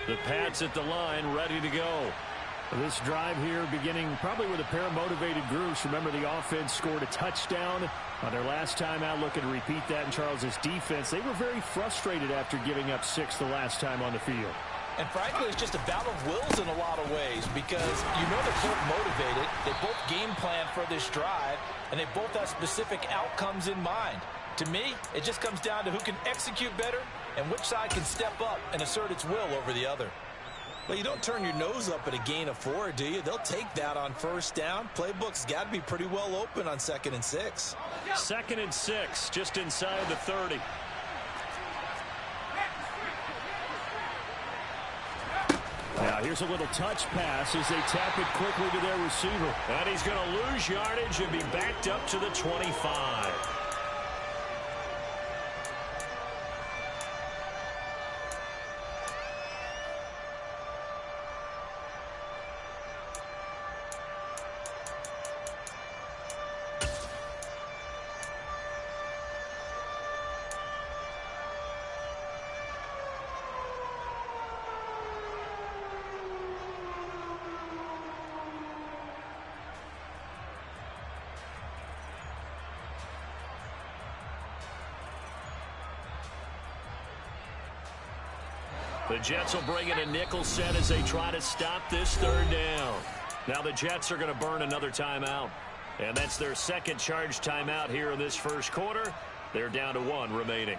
The Pats at the line, ready to go. This drive here beginning probably with a pair of motivated groups. Remember, the offense scored a touchdown on their last time out, looking to repeat that in Charles' defense. They were very frustrated after giving up 6 the last time on the field. And frankly, it's just a battle of wills in a lot of ways because you know they're both motivated. They both game plan for this drive, and they both have specific outcomes in mind. To me, it just comes down to who can execute better and which side can step up and assert its will over the other. Well, you don't turn your nose up at a gain of 4, do you? They'll take that on first down. Playbook's got to be pretty well open on 2nd and 6. 2nd and 6, just inside the 30. Now here's a little touch pass as they tap it quickly to their receiver. And he's going to lose yardage and be backed up to the 25. The Jets will bring in a nickel set as they try to stop this 3rd down. Now the Jets are going to burn another timeout. And that's their 2nd charge timeout here in this 1st quarter. They're down to 1 remaining.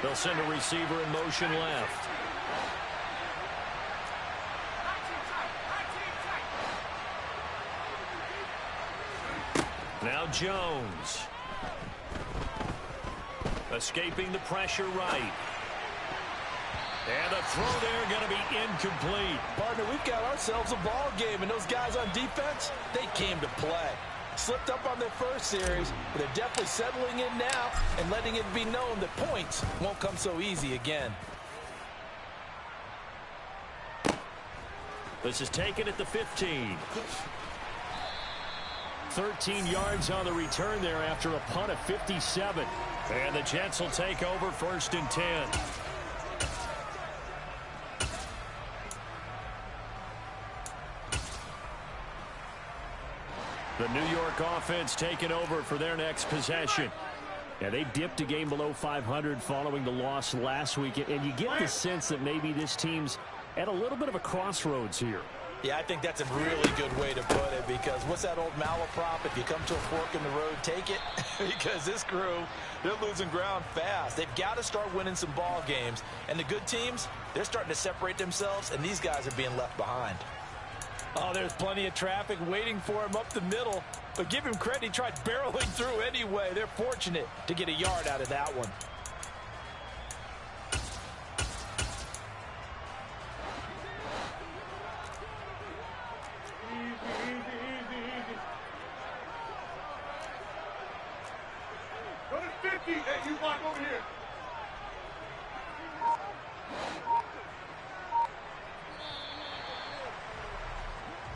They'll send a receiver in motion left. Now Jones. Escaping the pressure right. And the throw there going to be incomplete. Partner, we've got ourselves a ball game, and those guys on defense, they came to play. Slipped up on their first series, but they're definitely settling in now and letting it be known that points won't come so easy again. This is taken at the 15. 13 yards on the return there after a punt of 57. And the Jets will take over 1st and 10. The New York offense taking over for their next possession. Yeah, they dipped a game below 500 following the loss last week. And you get the sense that maybe this team's at a little bit of a crossroads here. Yeah, I think that's a really good way to put it because what's that old malaprop? If you come to a fork in the road, take it. Because this crew, they're losing ground fast. They've got to start winning some ball games. And the good teams, they're starting to separate themselves, and these guys are being left behind. Oh, there's plenty of traffic waiting for him up the middle. But give him credit, he tried barreling through anyway. They're fortunate to get a yard out of that one. Go to 50. Hey, you block over here.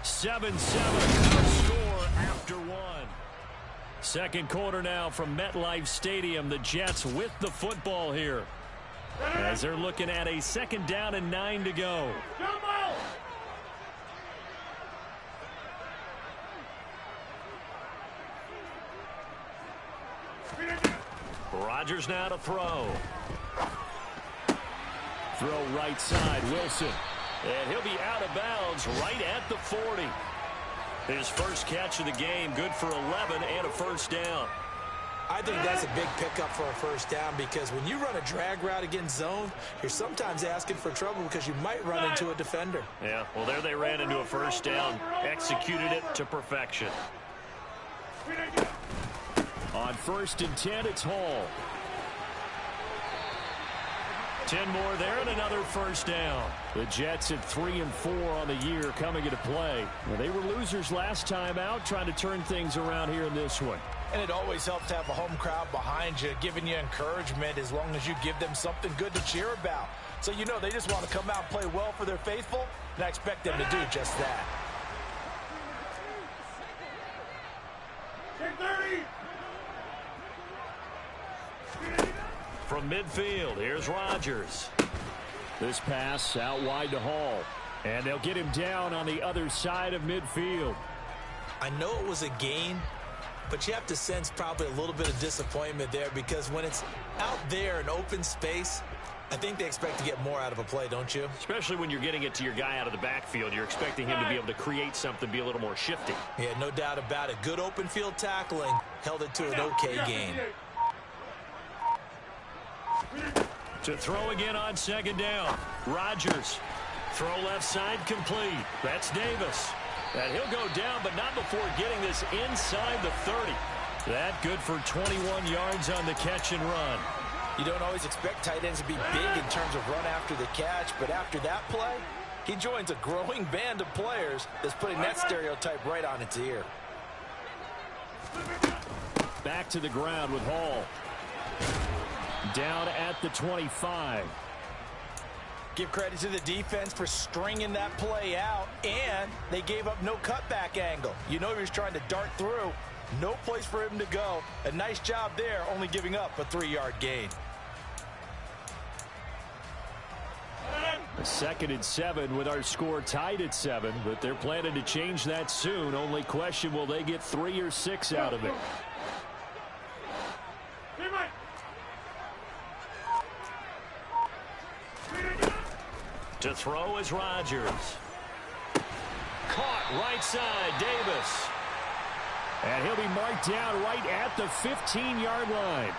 Seven, our score after 1. 2nd quarter now from MetLife Stadium. The Jets with the football here as they're looking at a 2nd down and 9 to go. Rodgers now to throw. Throw right side, Wilson. And he'll be out of bounds right at the 40. His first catch of the game, good for 11 and a 1st down. I think that's a big pickup for a 1st down because when you run a drag route against zone, you're sometimes asking for trouble because you might run into a defender. Yeah, well, there they ran into a 1st down, executed it to perfection. On 1st and 10, it's Hall. 10 more there and another 1st down. The Jets at 3 and 4 on the year coming into play. Well, they were losers last time out, trying to turn things around here in this one. And it always helps to have a home crowd behind you, giving you encouragement as long as you give them something good to cheer about. So you know they just want to come out and play well for their faithful, and I expect them to do just that. From midfield, here's Rodgers. This pass out wide to Hall. And they'll get him down on the other side of midfield. I know it was a gain, but you have to sense probably a little bit of disappointment there because when it's out there in open space, I think they expect to get more out of a play, don't you? Especially when you're getting it to your guy out of the backfield. You're expecting him to be able to create something, be a little more shifty. Yeah, no doubt about it. Good open field tackling held it to an okay gain. To throw again on second down. Rodgers. Throw left side complete. That's Davis. And he'll go down, but not before getting this inside the 30. That good for 21 yards on the catch and run. You don't always expect tight ends to be big in terms of run after the catch, but after that play, he joins a growing band of players that's putting that stereotype right on its ear. Back to the ground with Hall. Down at the 25. Give credit to the defense for stringing that play out, and they gave up no cutback angle. You know he was trying to dart through. No place for him to go. A nice job there, only giving up a 3-yard gain. A 2nd and 7 with our score tied at 7, but they're planning to change that soon. Only question, will they get 3 or 6 out of it? To throw is Rodgers. Caught right side, Davis. And he'll be marked down right at the 15-yard line.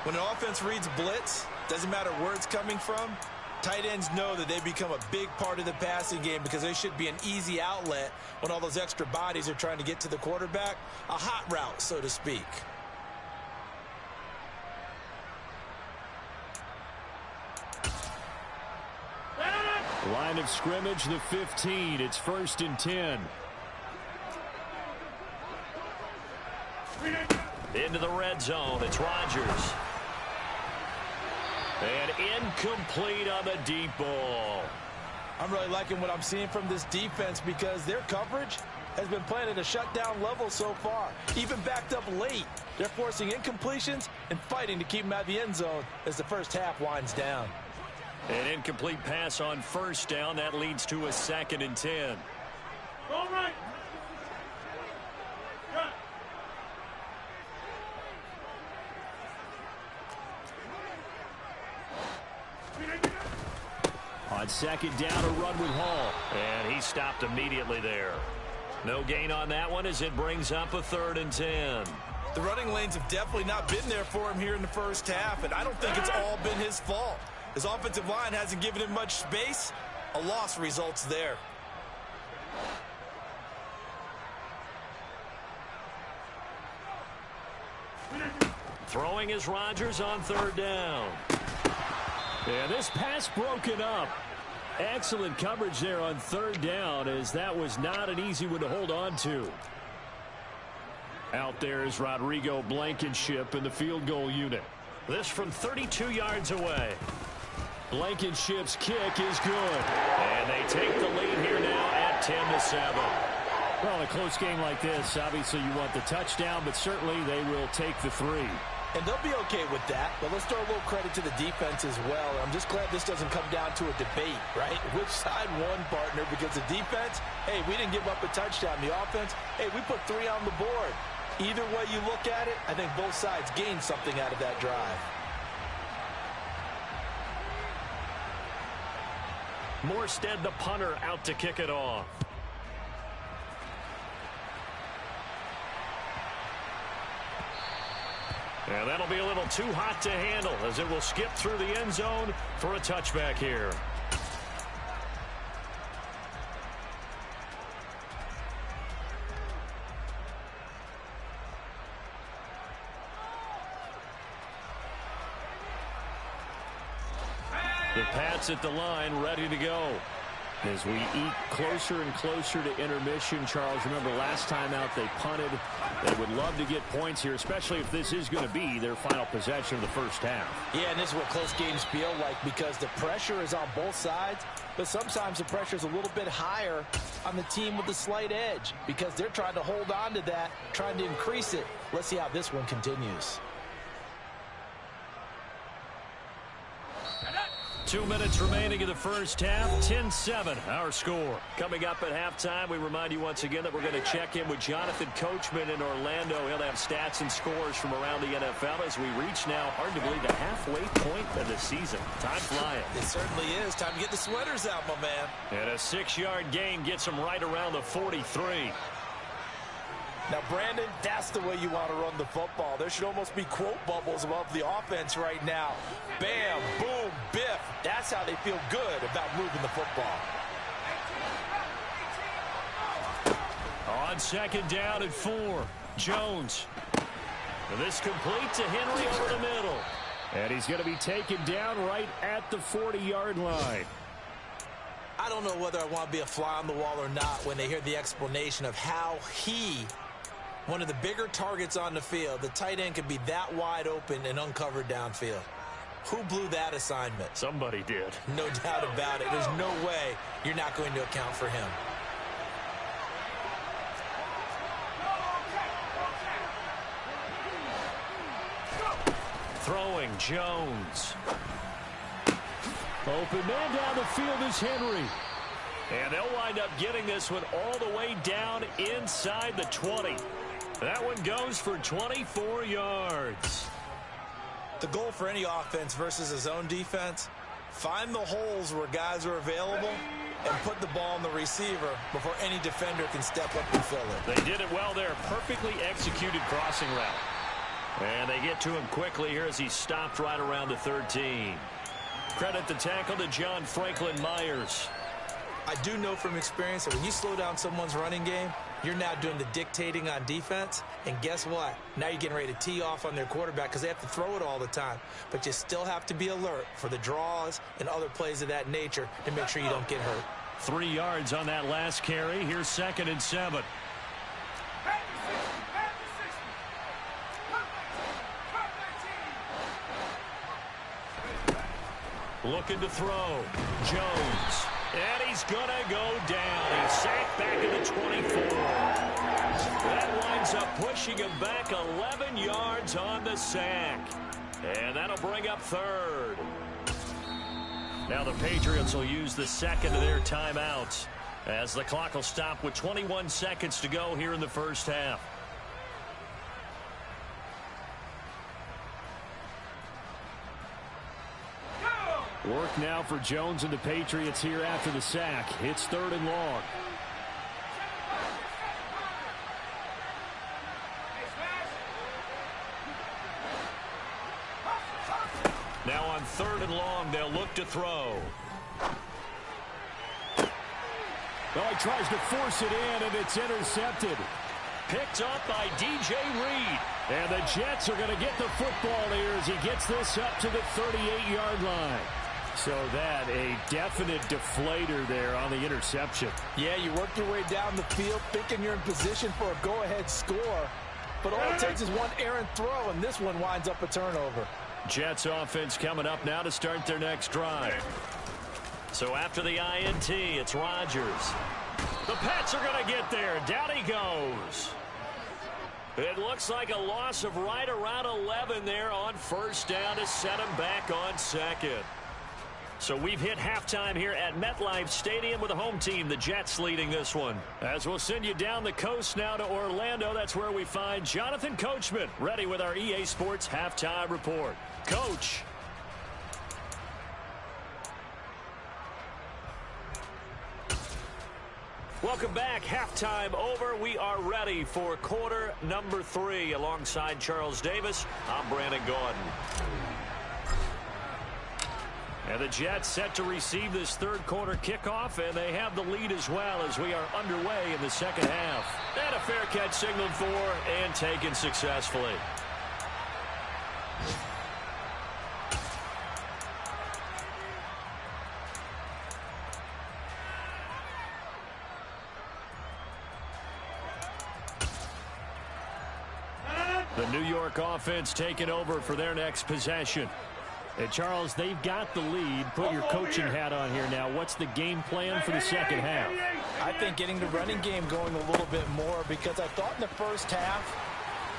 When an offense reads blitz, doesn't matter where it's coming from, tight ends know that they become a big part of the passing game because they should be an easy outlet when all those extra bodies are trying to get to the quarterback. A hot route, so to speak. Line of scrimmage, the 15. It's 1st and 10. Into the red zone. It's Rodgers. And incomplete on the deep ball. I'm really liking what I'm seeing from this defense because their coverage has been playing at a shutdown level so far. Even backed up late, they're forcing incompletions and fighting to keep them out of the end zone as the first half winds down. An incomplete pass on first down. That leads to a 2nd and 10. All right. On 2nd down, a run with Hall. And he stopped immediately there. No gain on that one as it brings up a 3rd and 10. The running lanes have definitely not been there for him here in the first half, and I don't think it's all been his fault. His offensive line hasn't given him much space. A loss results there. Throwing is Rodgers on 3rd down. Yeah, this pass broken up. Excellent coverage there on 3rd down, as that was not an easy one to hold on to. Out there is Rodrigo Blankenship in the field goal unit. This from 32 yards away. Blankenship's kick is good. And they take the lead here now at 10-7. Well, a close game like this, obviously you want the touchdown, but certainly they will take the 3. And they'll be okay with that, but let's throw a little credit to the defense as well. I'm just glad this doesn't come down to a debate, right? Which side won, partner? Because the defense, hey, we didn't give up a touchdown. The offense, hey, we put 3 on the board. Either way you look at it, I think both sides gained something out of that drive. Morstead, the punter, out to kick it off. And that'll be a little too hot to handle as it will skip through the end zone for a touchback here. The Pats at the line, ready to go. As we eke closer and closer to intermission, Charles, remember last time out they punted. They would love to get points here, especially if this is going to be their final possession of the first half. Yeah, and this is what close games feel like because the pressure is on both sides, but sometimes the pressure is a little bit higher on the team with the slight edge because they're trying to hold on to that, trying to increase it. Let's see how this one continues. 2 minutes remaining in the first half, 10-7, our score. Coming up at halftime, we remind you once again that we're going to check in with Jonathan Coachman in Orlando. He'll have stats and scores from around the NFL as we reach now, hard to believe, the halfway point of the season. Time flying. It certainly is. Time to get the sweaters out, my man. And a 6-yard gain gets him right around the 43. Now, Brandon, that's the way you want to run the football. There should almost be quote bubbles above the offense right now. Bam, boom, biff. That's how they feel good about moving the football. On second down and 4, Jones. And this complete to Henry over the middle. And he's going to be taken down right at the 40-yard line. I don't know whether I want to be a fly on the wall or not when they hear the explanation of how one of the bigger targets on the field, the tight end could be that wide open and uncovered downfield. Who blew that assignment? Somebody did. No doubt about it. There's no way you're not going to account for him. Throwing, Jones. Open man down the field is Henry. And they'll wind up getting this one all the way down inside the 20. That one goes for 24 yards. The goal for any offense versus a zone defense, find the holes where guys are available and put the ball on the receiver before any defender can step up and fill it. They did it well there. Perfectly executed crossing route. And they get to him quickly here as he stopped right around the 13. Credit the tackle to John Franklin Myers. I do know from experience that when you slow down someone's running game, you're now doing the dictating on defense. And guess what? Now you're getting ready to tee off on their quarterback because they have to throw it all the time. But you still have to be alert for the draws and other plays of that nature to make sure you don't get hurt. 3 yards on that last carry. Here's 2nd and 7. Looking to throw. Jones. And he's going to go down. He's sacked back at the 24. That winds up pushing him back 11 yards on the sack. And that'll bring up 3rd. Now the Patriots will use the second of their timeouts as the clock will stop with 21 seconds to go here in the first half. Work now for Jones and the Patriots here after the sack. It's 3rd and long. Now on 3rd and long, they'll look to throw. Well, he tries to force it in, and it's intercepted. Picked up by DJ Reed. And the Jets are going to get the football here as he gets this up to the 38-yard line. So that, a definite deflator there on the interception. Yeah, you work your way down the field thinking you're in position for a go-ahead score. But all it takes is one errant throw, and this one winds up a turnover. Jets offense coming up now to start their next drive. So after the INT, it's Rodgers. The Pats are going to get there. Down he goes. It looks like a loss of right around 11 there on 1st down to set him back on 2nd. So we've hit halftime here at MetLife Stadium with the home team, the Jets, leading this one. As we'll send you down the coast now to Orlando, that's where we find Jonathan Coachman, ready with our EA Sports Halftime Report. Coach. Welcome back. Halftime over. We are ready for quarter number 3. Alongside Charles Davis, I'm Brandon Gaudin. And the Jets set to receive this 3rd quarter kickoff, and they have the lead as well as we are underway in the 2nd half. And a fair catch signaled for and taken successfully. The New York offense taking over for their next possession. And Charles, they've got the lead. Put your coaching hat on here now. What's the game plan for the second half? I think getting the running game going a little bit more, because I thought in the first half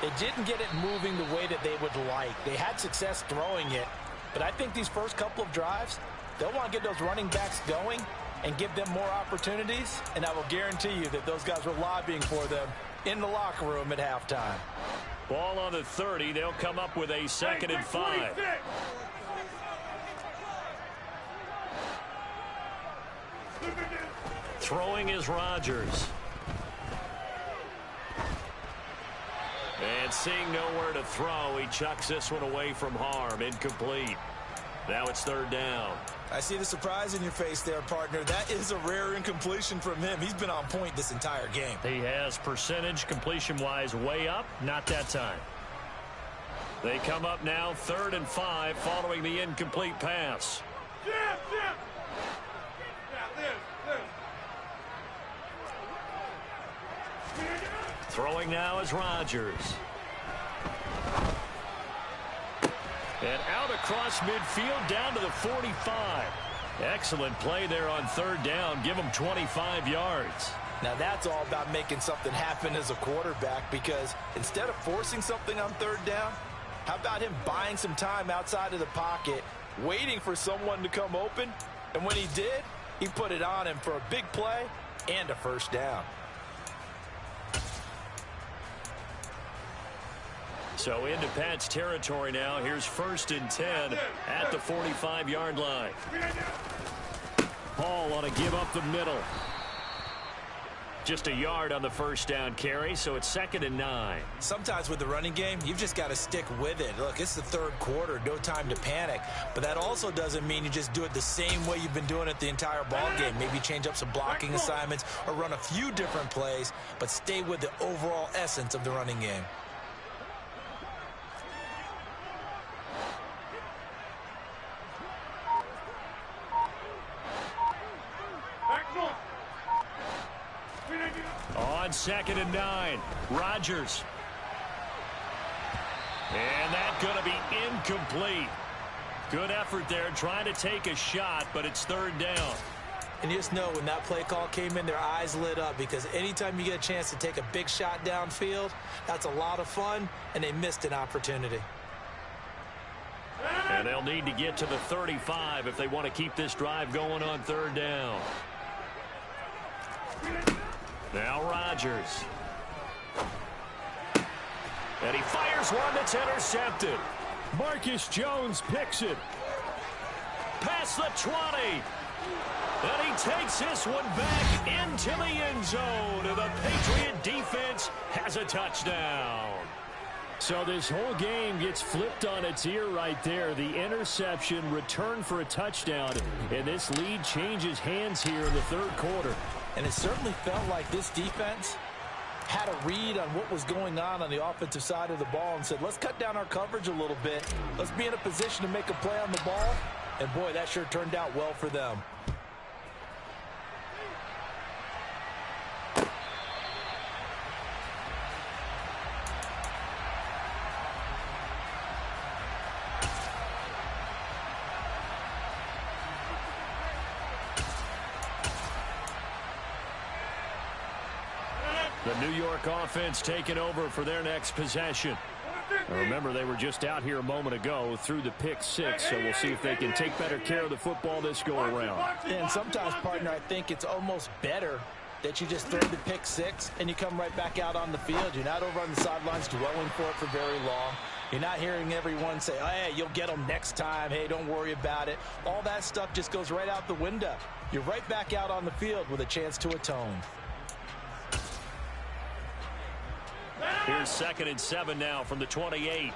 it didn't get it moving the way that they would like. They had success throwing it, but I think these first couple of drives, they'll want to get those running backs going and give them more opportunities, and I will guarantee you that those guys were lobbying for them in the locker room at halftime. Ball on the 30. They'll come up with a 2nd and 5. Throwing is Rodgers. And seeing nowhere to throw, he chucks this one away from harm. Incomplete. Now it's 3rd down. I see the surprise in your face there, partner. That is a rare incompletion from him. He's been on point this entire game. He has percentage completion-wise way up. Not that time. They come up now 3rd and 5 following the incomplete pass. Throwing now is Rodgers. And out across midfield down to the 45. Excellent play there on 3rd down. Give him 25 yards. Now that's all about making something happen as a quarterback, because instead of forcing something on 3rd down, how about him buying some time outside of the pocket, waiting for someone to come open, and when he did, he put it on him for a big play and a 1st down. So into Pat's territory now. Here's 1st and 10 at the 45-yard line. Paul on a give up the middle. Just a yard on the 1st down carry, so it's 2nd and 9. Sometimes with the running game, you've just got to stick with it. Look, it's the 3rd quarter, no time to panic. But that also doesn't mean you just do it the same way you've been doing it the entire ball game. Maybe change up some blocking assignments or run a few different plays, but stay with the overall essence of the running game. On 2nd and 9, Rodgers. And that's going to be incomplete. Good effort there trying to take a shot, but it's 3rd down. And you just know when that play call came in, their eyes lit up, because anytime you get a chance to take a big shot downfield, that's a lot of fun, and they missed an opportunity. And they'll need to get to the 35 if they want to keep this drive going on 3rd down. Now Rodgers. And he fires one that's intercepted. Marcus Jones picks it. Past the 20. And he takes this one back into the end zone. And the Patriot defense has a touchdown. So this whole game gets flipped on its ear right there. The interception, return for a touchdown. And this lead changes hands here in the 3rd quarter. And it certainly felt like this defense had a read on what was going on the offensive side of the ball and said, let's cut down our coverage a little bit. Let's be in a position to make a play on the ball. And, boy, that sure turned out well for them. The New York offense taking over for their next possession. Now remember, they were just out here a moment ago through the pick 6, so we'll see if they can take better care of the football this go-around. And sometimes, partner, I think it's almost better that you just throw the pick 6 and you come right back out on the field. You're not over on the sidelines dwelling for it for very long. You're not hearing everyone say, oh, hey, you'll get them next time. Hey, don't worry about it. All that stuff just goes right out the window. You're right back out on the field with a chance to atone. Here's 2nd and 7 now from the 28.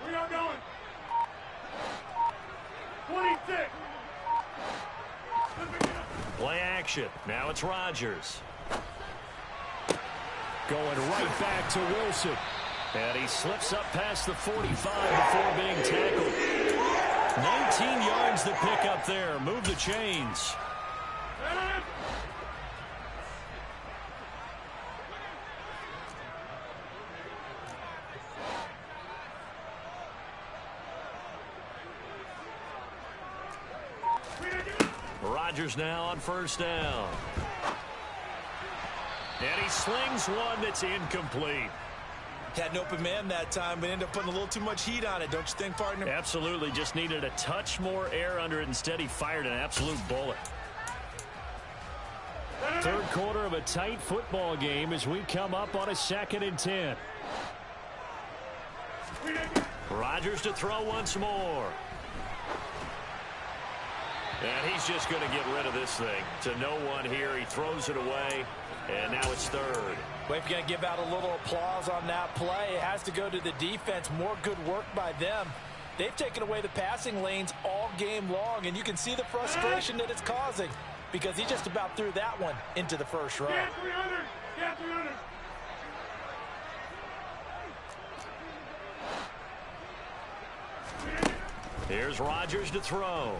We are going. 26. Play action. Now it's Rodgers. Going right back to Wilson. And he slips up past the 45 before being tackled. 19 yards to pick up there. Move the chains. Rodgers now on first down. And he slings one that's incomplete. Had an open man that time, but ended up putting a little too much heat on it, don't you think, partner? Absolutely. Just needed a touch more air under it. Instead, he fired an absolute bullet. Third quarter of a tight football game as we come up on a 2nd and 10. Rodgers to throw once more. And he's just going to get rid of this thing. To no one here. He throws it away. And now it's third. Well, if you're going to give out a little applause on that play, it has to go to the defense. More good work by them. They've taken away the passing lanes all game long, and you can see the frustration that it's causing because he just about threw that one into the first row. Get 300! Get 300! Here's Rodgers to throw.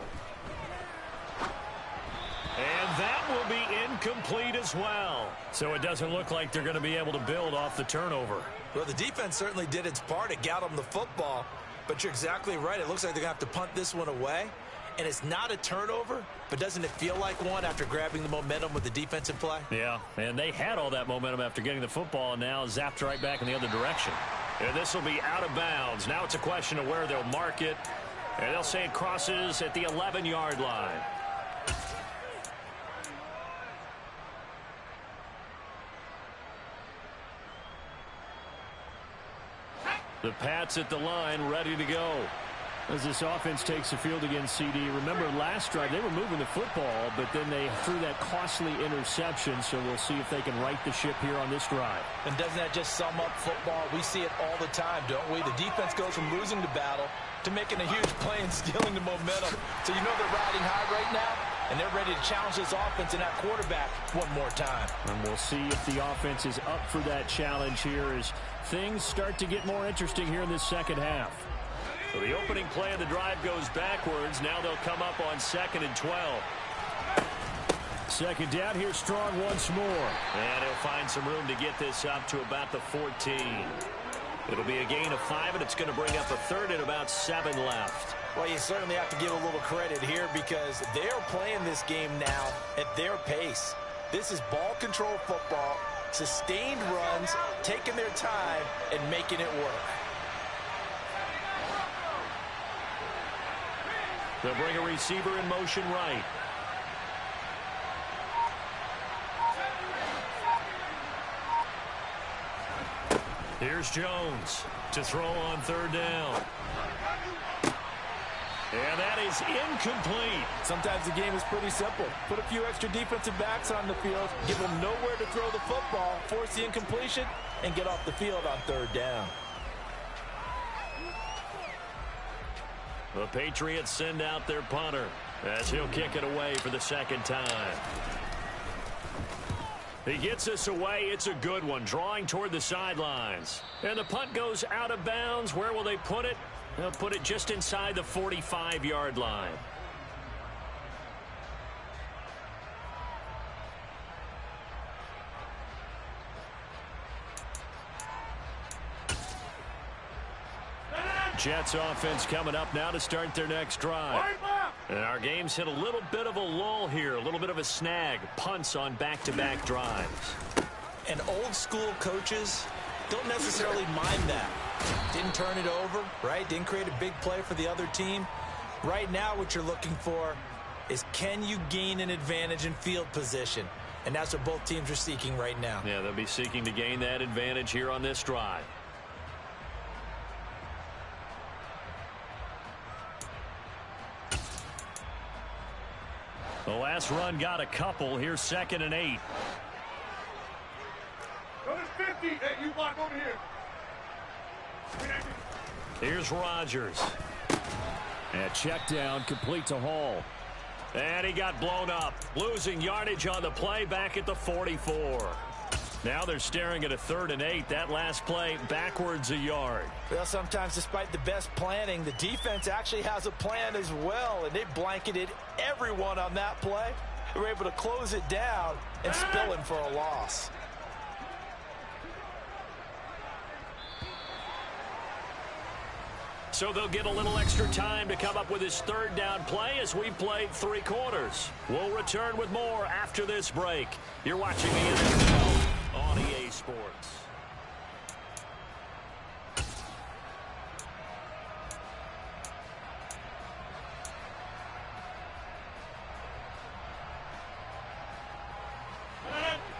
And that will be incomplete as well. So it doesn't look like they're going to be able to build off the turnover. Well, the defense certainly did its part. It got them the football. But you're exactly right. It looks like they're going to have to punt this one away. And it's not a turnover, but doesn't it feel like one after grabbing the momentum with the defensive play? Yeah, and they had all that momentum after getting the football and now zapped right back in the other direction. And this will be out of bounds. Now it's a question of where they'll mark it. And they'll say it crosses at the 11-yard line. The Pats at the line, ready to go. As this offense takes the field against CD, remember last drive they were moving the football, but then they threw that costly interception, so we'll see if they can right the ship here on this drive. And doesn't that just sum up football? We see it all the time, don't we? The defense goes from losing the battle to making a huge play and stealing the momentum. So you know they're riding high right now, and they're ready to challenge this offense and that quarterback one more time. And we'll see if the offense is up for that challenge here as things start to get more interesting here in this second half. So the opening play of the drive goes backwards. Now they'll come up on 2nd and 12. Second down here, Strong once more. And he'll find some room to get this up to about the 14. It'll be a gain of 5, and it's going to bring up a third and about 7 left. Well, you certainly have to give a little credit here because they're playing this game now at their pace. This is ball control football, sustained runs, taking their time, and making it work. They'll bring a receiver in motion right. Here's Jones to throw on third down. And that is incomplete. Sometimes the game is pretty simple. Put a few extra defensive backs on the field, give them nowhere to throw the football, force the incompletion, and get off the field on third down. The Patriots send out their punter as he'll kick it away for the second time. He gets this away. It's a good one, drawing toward the sidelines. And the punt goes out of bounds. Where will they put it? They'll put it just inside the 45-yard line. Jets offense coming up now to start their next drive. And our game's hit a little bit of a lull here, a little bit of a snag. Punts on back-to-back drives. And old school coaches don't necessarily mind that. Didn't turn it over, right? Didn't create a big play for the other team. Right now what you're looking for is can you gain an advantage in field position? And that's what both teams are seeking right now. Yeah, they'll be seeking to gain that advantage here on this drive. The last run got a couple. Here's 2nd and 8. Go to 50. Hey, you block over here. Here's Rodgers. And check down, complete to Hall. And he got blown up. Losing yardage on the play back at the 44. Now they're staring at a 3rd and 8. That last play backwards a yard. Well, sometimes despite the best planning, the defense actually has a plan as well, and they blanketed everyone on that play. They were able to close it down and spill him for a loss. So they'll get a little extra time to come up with his third down play as we played 3 quarters. We'll return with more after this break. You're watching the NFL on EA Sports.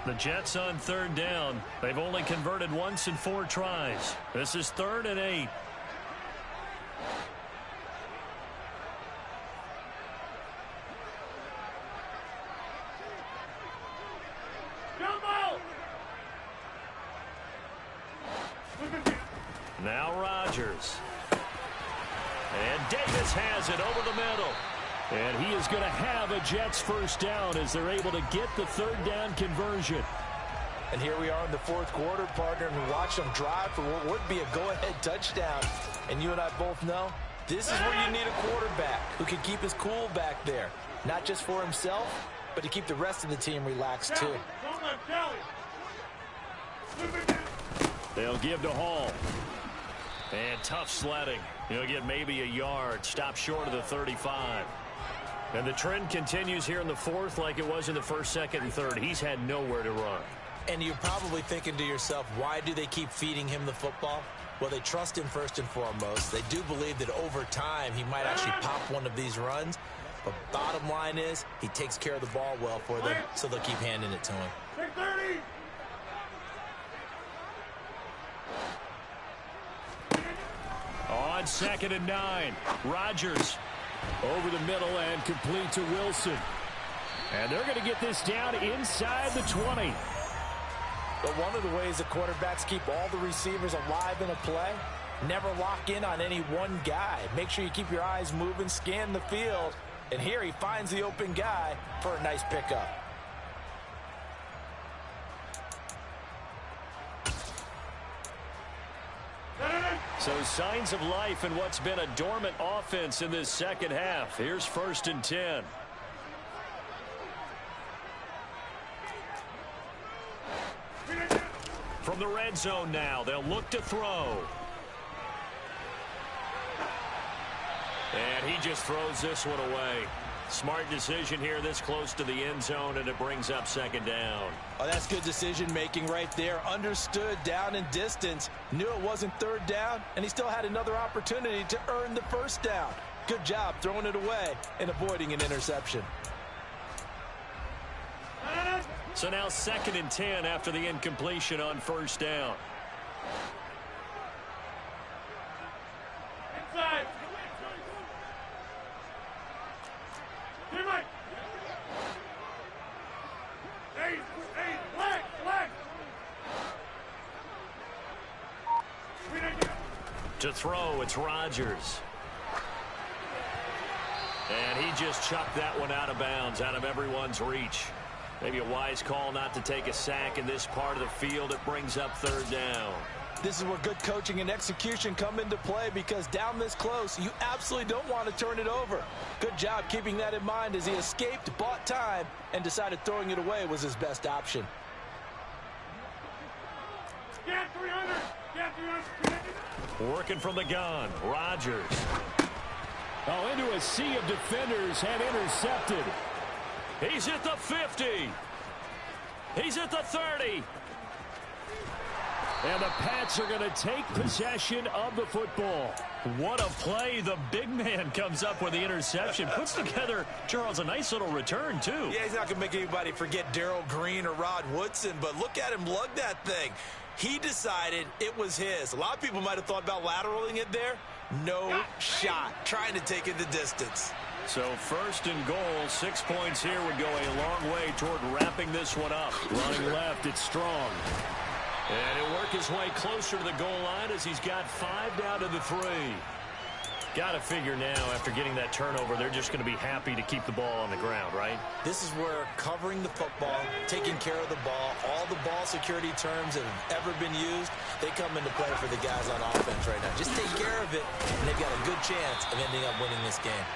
The Jets on third down. They've only converted once in 4 tries. This is 3rd and 8. Now Rodgers. And Davis has it over the middle. And he is going to have a Jets first down as they're able to get the third down conversion. And here we are in the 4th quarter, partner, and we watch them drive for what would be a go-ahead touchdown. And you and I both know this is where you need a quarterback who can keep his cool back there. Not just for himself, but to keep the rest of the team relaxed too. They'll give to Hall. And tough sledding. He'll get maybe a yard. Stop short of the 35. And the trend continues here in the 4th like it was in the 1st, 2nd, and 3rd. He's had nowhere to run. And you're probably thinking to yourself, why do they keep feeding him the football? Well, they trust him first and foremost. They do believe that over time he might actually pop one of these runs. But bottom line is he takes care of the ball well for them, so they'll keep handing it to him. 30. On 2nd and 9, Rodgers over the middle and complete to Wilson. And they're going to get this down inside the 20. But one of the ways that quarterbacks keep all the receivers alive in a play, never lock in on any one guy. Make sure you keep your eyes moving, scan the field. And here he finds the open guy for a nice pickup. So signs of life in what's been a dormant offense in this second half. Here's 1st and 10. From the red zone now, they'll look to throw. And he just throws this one away. Smart decision here this close to the end zone, and it brings up 2nd down. Oh, that's good decision-making right there. Understood down and distance. Knew it wasn't 3rd down, and he still had another opportunity to earn the 1st down. Good job throwing it away and avoiding an interception. So now 2nd and 10 after the incompletion on 1st down. Inside. To throw, it's Rodgers. And he just chucked that one out of bounds, out of everyone's reach. Maybe a wise call not to take a sack in this part of the field. It brings up 3rd down. This is where good coaching and execution come into play, because down this close, you absolutely don't want to turn it over. Good job keeping that in mind as he escaped, bought time, and decided throwing it away was his best option. Get 300. Get 300. Working from the gun, Rodgers. Oh, into a sea of defenders and intercepted. He's at the 50. He's at the 30. And the Pats are going to take possession of the football. What a play. The big man comes up with the interception. Puts together, Charles, a nice little return, too. Yeah, he's not going to make anybody forget Darrell Green or Rod Woodson, but look at him lug that thing. He decided it was his. A lot of people might have thought about lateraling it there. No shot. Trying to take it the distance. So 1st and goal, 6 points here would go a long way toward wrapping this one up. Running left, it's Strong. And he'll work his way closer to the goal line as he's got 5 down to the 3. Got to figure now, after getting that turnover, they're just going to be happy to keep the ball on the ground, right? This is where covering the football, taking care of the ball, all the ball security terms that have ever been used, they come into play for the guys on offense right now. Just take care of it, and they've got a good chance of ending up winning this game.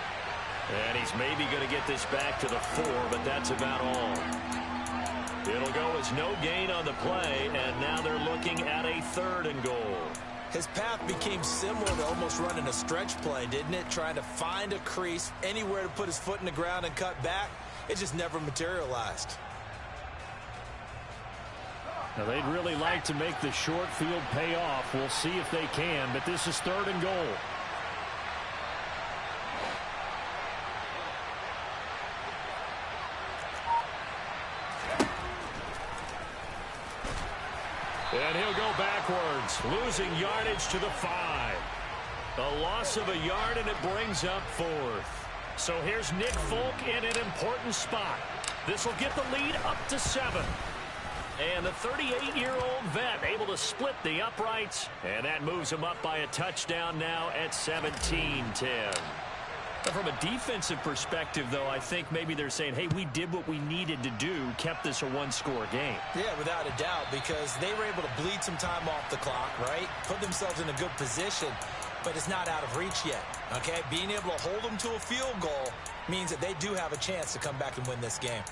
And he's maybe going to get this back to the 4, but that's about all. It'll go as no gain on the play, and now they're looking at a 3rd and goal. His path became similar to almost running a stretch play, didn't it? Trying to find a crease, anywhere to put his foot in the ground and cut back. It just never materialized. Now, they'd really like to make the short field pay off. We'll see if they can, but this is 3rd and goal. And he'll go backwards, losing yardage to the 5. A loss of a yard, and it brings up 4th. So here's Nick Folk in an important spot. This will get the lead up to 7. And the 38-year-old vet able to split the uprights, and that moves him up by a touchdown now at 17-10. From a defensive perspective, though, I think maybe they're saying, hey, we did what we needed to do, kept this a one-score game. Yeah, without a doubt, because they were able to bleed some time off the clock, right? Put themselves in a good position, but it's not out of reach yet, okay? Being able to hold them to a field goal means that they do have a chance to come back and win this game.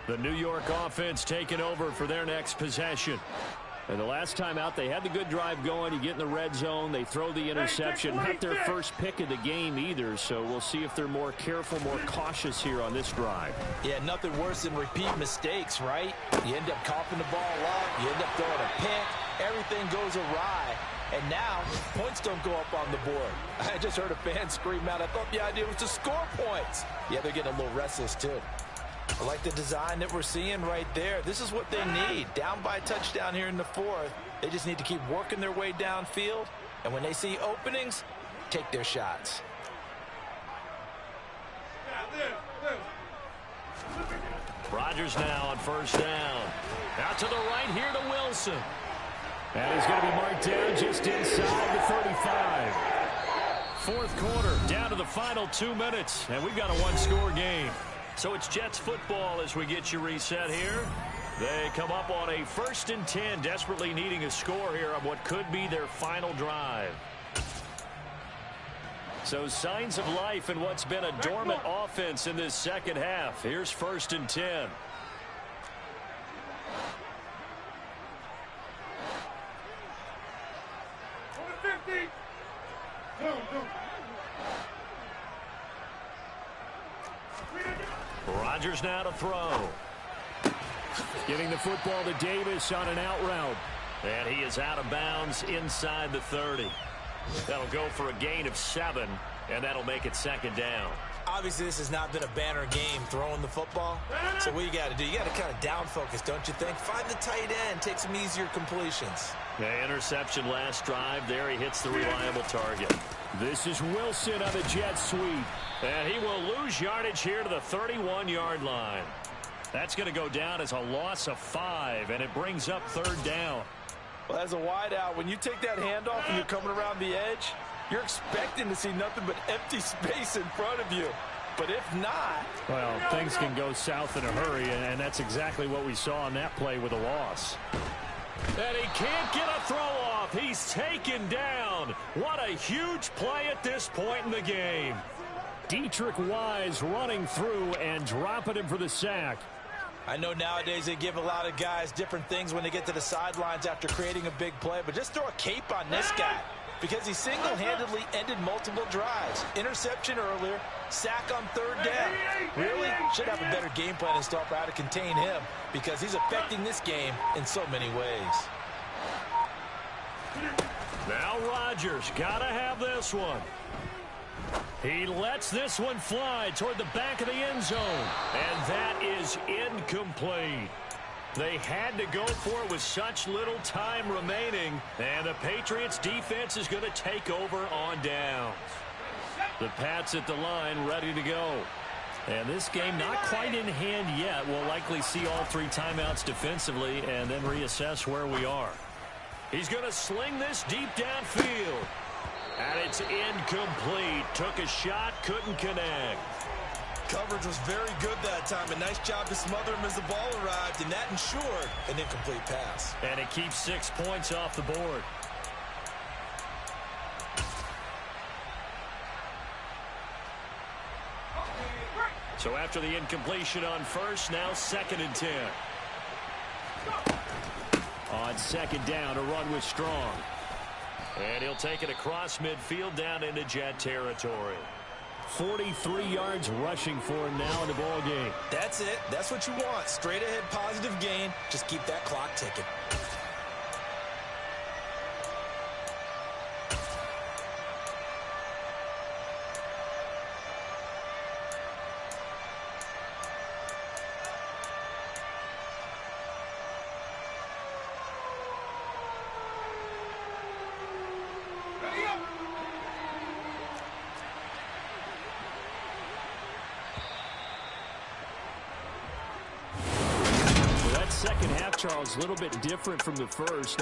The New York offense taking over for their next possession. And the last time out, they had the good drive going. You get in the red zone, they throw the interception. Not their first pick of the game either, so we'll see if they're more careful, more cautious here on this drive. Yeah, nothing worse than repeat mistakes, right? You end up coughing the ball up, you end up throwing a pick, everything goes awry. And now, points don't go up on the board. I just heard a fan scream out, I thought the idea was to score points. Yeah, they're getting a little restless too. I like the design that we're seeing right there. This is what they need. Down by a touchdown here in the 4th. They just need to keep working their way downfield. And when they see openings, take their shots. Rodgers now on 1st down. Out to the right here to Wilson. And he's going to be marked down just inside the 35. 4th quarter, down to the final 2 minutes. And we've got a one-score game. So it's Jets football as we get you reset here. They come up on a 1st and 10, desperately needing a score here on what could be their final drive. So signs of life in what's been a dormant offense in this second half. Here's 1st and 10. Rodgers now to throw. Giving the football to Davis on an out route. And he is out of bounds inside the 30. That'll go for a gain of 7, and that'll make it 2nd down. Obviously, this has not been a banner game throwing the football. So what you got to do, you got to kind of down focus, don't you think? Find the tight end, take some easier completions. The interception last drive. There he hits the reliable target. This is Wilson on the jet sweep. And he will lose yardage here to the 31-yard line. That's going to go down as a loss of 5, and it brings up 3rd down. Well, as a wideout, when you take that handoff and you're coming around the edge, you're expecting to see nothing but empty space in front of you. But if not... well, things can go south in a hurry, and that's exactly what we saw on that play with a loss. And he can't get a throw off. He's taken down. What a huge play at this point in the game. Deatrich Wise running through and dropping him for the sack. I know nowadays they give a lot of guys different things when they get to the sidelines after creating a big play, but just throw a cape on this guy because he single-handedly ended multiple drives. Interception earlier, sack on 3rd down. Really should have a better game plan and stuff for how to contain him because he's affecting this game in so many ways. Now Rodgers got to have this one. He lets this one fly toward the back of the end zone. And that is incomplete. They had to go for it with such little time remaining. And the Patriots defense is going to take over on downs. The Pats at the line ready to go. And this game not quite in hand yet. We'll likely see all 3 timeouts defensively and then reassess where we are. He's going to sling this deep downfield. And it's incomplete. Took a shot, couldn't connect. Coverage was very good that time. A nice job to smother him as the ball arrived, and that ensured an incomplete pass. And it keeps 6 points off the board. So after the incompletion on first, now 2nd and 10. On 2nd down, a run with Strong. And he'll take it across midfield down into Jet territory. 43 yards rushing for him now in the ball game. That's it. That's what you want. Straight ahead positive gain. Just keep that clock ticking. Second half, Charles, a little bit different from the first.